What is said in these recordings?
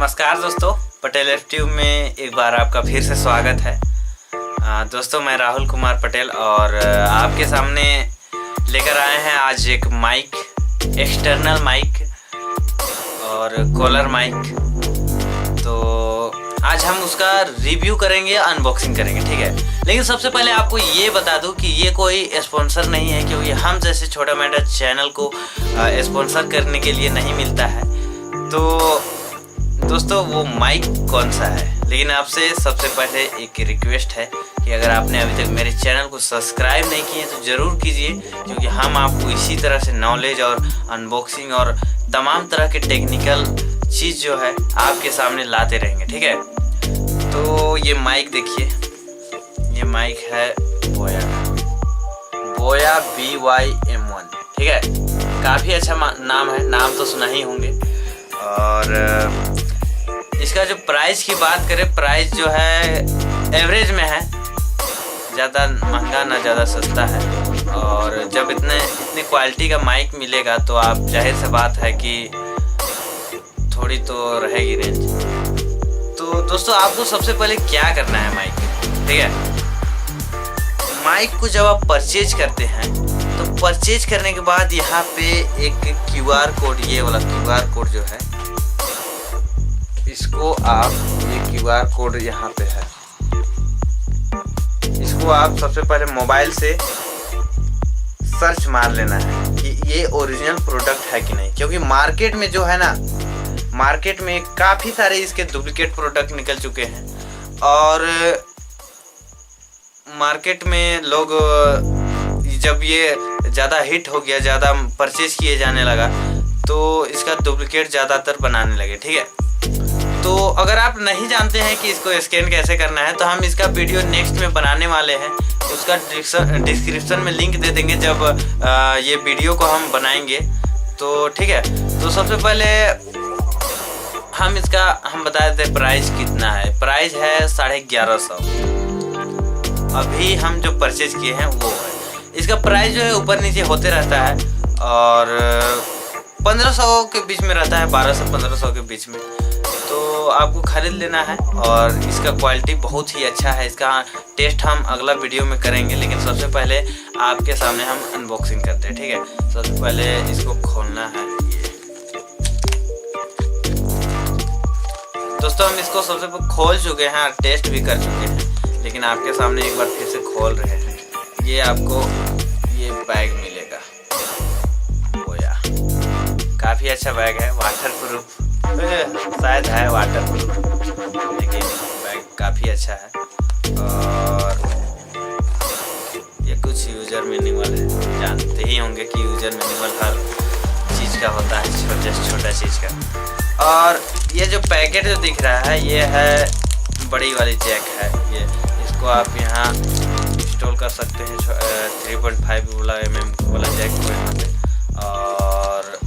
नमस्कार दोस्तों, Patel F tube में एक बार आपका फिर से स्वागत है। दोस्तों मैं राहुल कुमार पटेल और आपके सामने लेकर आए हैं आज एक माइक, एक्सटर्नल माइक और कॉलर माइक। तो आज हम उसका रिव्यू करेंगे, अनबॉक्सिंग करेंगे, ठीक है। लेकिन सबसे पहले आपको ये बता दूं कि ये कोई स्पॉन्सर नहीं है, क्योंकि हम जैसे छोटा मोटा चैनल को स्पॉन्सर करने के लिए नहीं मिलता है। तो दोस्तों वो माइक कौन सा है, लेकिन आपसे सबसे पहले एक रिक्वेस्ट है कि अगर आपने अभी तक मेरे चैनल को सब्सक्राइब नहीं किए तो ज़रूर कीजिए, क्योंकि हम आपको इसी तरह से नॉलेज और अनबॉक्सिंग और तमाम तरह के टेक्निकल चीज़ जो है आपके सामने लाते रहेंगे, ठीक है। तो ये माइक देखिए, ये माइक है बोया BY-M1, ठीक है। काफ़ी अच्छा नाम है, नाम तो सुना ही होंगे। और इसका जो प्राइस की बात करें, प्राइस जो है एवरेज में है, ज़्यादा महंगा ना ज़्यादा सस्ता है। और जब इतने क्वालिटी का माइक मिलेगा तो आप जाहिर सी बात है कि थोड़ी तो रहेगी रेंज। तो दोस्तों आपको सबसे पहले क्या करना है माइक, ठीक है। माइक को जब आप परचेज करते हैं तो परचेज करने के बाद यहाँ पे एक QR कोड, ये वाला QR कोड जो है, इसको आप, ये QR कोड यहाँ पे है, इसको आप सबसे पहले मोबाइल से सर्च मार लेना है कि ये ओरिजिनल प्रोडक्ट है कि नहीं। क्योंकि मार्केट में जो है ना, मार्केट में काफ़ी सारे इसके डुप्लीकेट प्रोडक्ट निकल चुके हैं। और मार्केट में लोग जब ये ज़्यादा हिट हो गया, ज़्यादा परचेज किए जाने लगा, तो इसका डुप्लीकेट ज़्यादातर बनाने लगे, ठीक है। तो अगर आप नहीं जानते हैं कि इसको स्कैन कैसे करना है, तो हम इसका वीडियो नेक्स्ट में बनाने वाले हैं। उसका डिस्क्रिप्शन में लिंक दे देंगे जब ये वीडियो को हम बनाएंगे, तो ठीक है। तो सबसे पहले हम बता देते हैं प्राइस कितना है। प्राइस है 1150। अभी हम जो परचेज किए हैं वो है। इसका प्राइस जो है ऊपर नीचे होते रहता है और 1500 के बीच में रहता है, 1200 से 1500 के बीच में। तो आपको खरीद लेना है। और इसका क्वालिटी बहुत ही अच्छा है। इसका टेस्ट हम अगला वीडियो में करेंगे, लेकिन सबसे पहले आपके सामने हम अनबॉक्सिंग करते हैं, ठीक है। सबसे पहले इसको खोलना है। दोस्तों हम इसको सबसे पहले खोल चुके हैं और टेस्ट भी कर चुके हैं, लेकिन आपके सामने एक बार फिर से खोल रहे हैं। ये आपको ये बैग मिलेगा, बोया, काफ़ी अच्छा बैग है, वाटर प्रूफ शायद है, वाटर प्रूफ, लेकिन बैग काफ़ी अच्छा है। और ये कुछ यूजर मैनुअल है, जानते ही होंगे कि यूजर मैनुअल हर चीज़ का होता है, छोटे से छोटा चीज़ का। और ये जो पैकेट जो दिख रहा है, ये है बड़ी वाली जैक है। ये इसको आप यहाँ इंस्टॉल कर सकते हैं, 3.5 वाला वाला जैक को यहाँ पे, और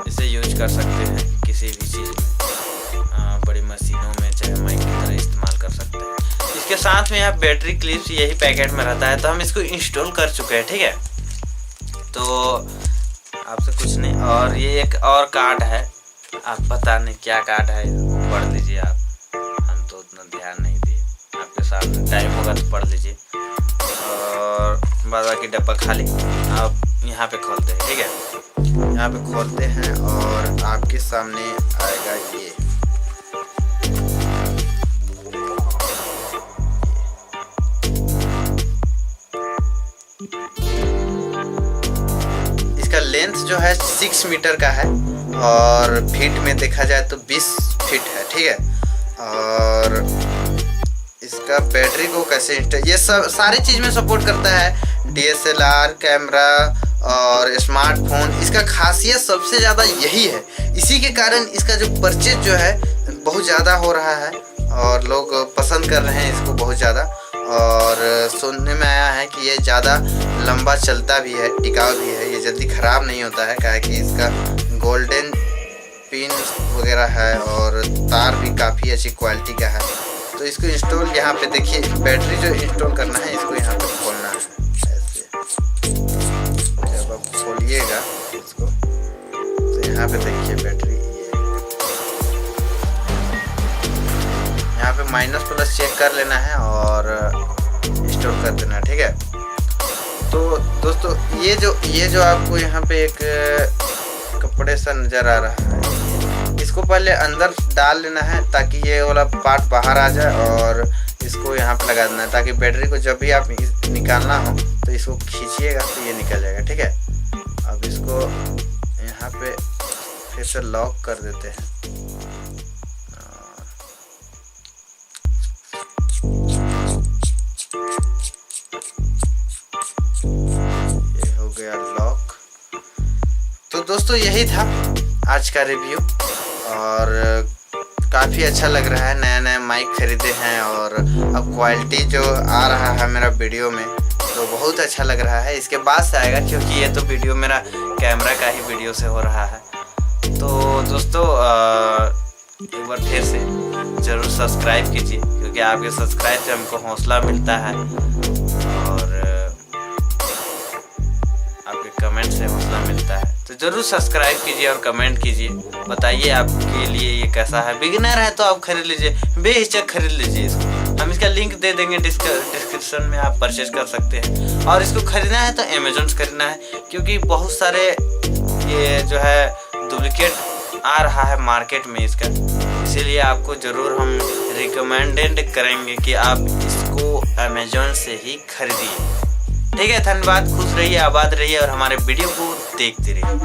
इसे यूज कर सकते हैं किसी भी चीज़ में, बड़ी मशीनों में, चाहे माइक की तरह इस्तेमाल कर सकते हैं। इसके साथ में यहाँ बैटरी क्लिप्स यही पैकेट में रहता है। तो हम इसको इंस्टॉल कर चुके हैं, ठीक है। तो आपसे कुछ नहीं। और ये एक और कार्ड है, आप पता नहीं क्या कार्ड है, पढ़ लीजिए आप, हम तो उतना ध्यान नहीं दिए। आपके सामने टाइम होगा तो पढ़ लीजिए। और बाकी डब्बा खाली आप यहाँ पे खोलते हैं, ठीक है। यहाँ पे खोलते हैं और आपके सामने आएगा ये, इसका लेंथ जो है 6 मीटर का है और फीट में देखा जाए तो 20 फीट है, ठीक है। और इसका बैटरी को कैसे ये सब सारी चीज़ में सपोर्ट करता है, DSLR कैमरा और स्मार्टफोन। इसका खासियत सबसे ज़्यादा यही है, इसी के कारण इसका जो परचेज जो है बहुत ज़्यादा हो रहा है और लोग पसंद कर रहे हैं इसको बहुत ज़्यादा। और सुनने में आया है कि ये ज़्यादा लंबा चलता भी है, टिकाऊ भी है, ये जल्दी ख़राब नहीं होता है, क्या है कि इसका गोल्डन पिन वगैरह है और तार भी काफ़ी अच्छी क्वालिटी का है। तो इसको इंस्टॉल यहाँ पे देखिए, बैटरी जो इंस्टॉल करना है इसको यहाँ पे खोलना है ऐसे। जब आप खोलिएगा इसको तो यहाँ पे देखिए बैटरी, ये माइनस प्लस चेक कर लेना है और इंस्टॉल कर देना है, ठीक है। तो दोस्तों ये जो आपको यहाँ पे एक कपड़े सा नज़र आ रहा है, इसको पहले अंदर डाल लेना है ताकि ये वाला पार्ट बाहर आ जाए, और इसको यहाँ पे लगा देना है ताकि बैटरी को जब भी आप निकालना हो तो इसको खींचिएगा तो ये निकल जाएगा, ठीक है। अब इसको यहाँ पे फिर से लॉक कर देते हैं। ये हो गया लॉक। तो दोस्तों यही था आज का रिव्यू, और काफ़ी अच्छा लग रहा है। नया नया माइक खरीदे हैं और अब क्वालिटी जो आ रहा है मेरा वीडियो में तो बहुत अच्छा लग रहा है। इसके बाद से आएगा क्योंकि ये तो वीडियो मेरा कैमरा का ही वीडियो से हो रहा है। तो दोस्तों एक बार फिर से ज़रूर सब्सक्राइब कीजिए, क्योंकि आपके सब्सक्राइब से हमको हौसला मिलता है और आपके कमेंट से हौसला मिलता है। तो ज़रूर सब्सक्राइब कीजिए और कमेंट कीजिए, बताइए आपके लिए ये कैसा है। बिगिनर है तो आप खरीद लीजिए, बेहिचक खरीद लीजिए इसको। हम इसका लिंक दे देंगे डिस्क्रिप्शन में, आप परचेज कर सकते हैं। और इसको खरीदना है तो अमेजोन से खरीदना है, क्योंकि बहुत सारे ये जो है डुप्लीकेट आ रहा है मार्केट में इसका, इसीलिए आपको ज़रूर हम रिकमेंडेड करेंगे कि आप इसको अमेजोन से ही खरीदिए, ठीक है। धन्यवाद, खुश रहिए, आबाद रहिए और हमारे वीडियो को देखते रहिए।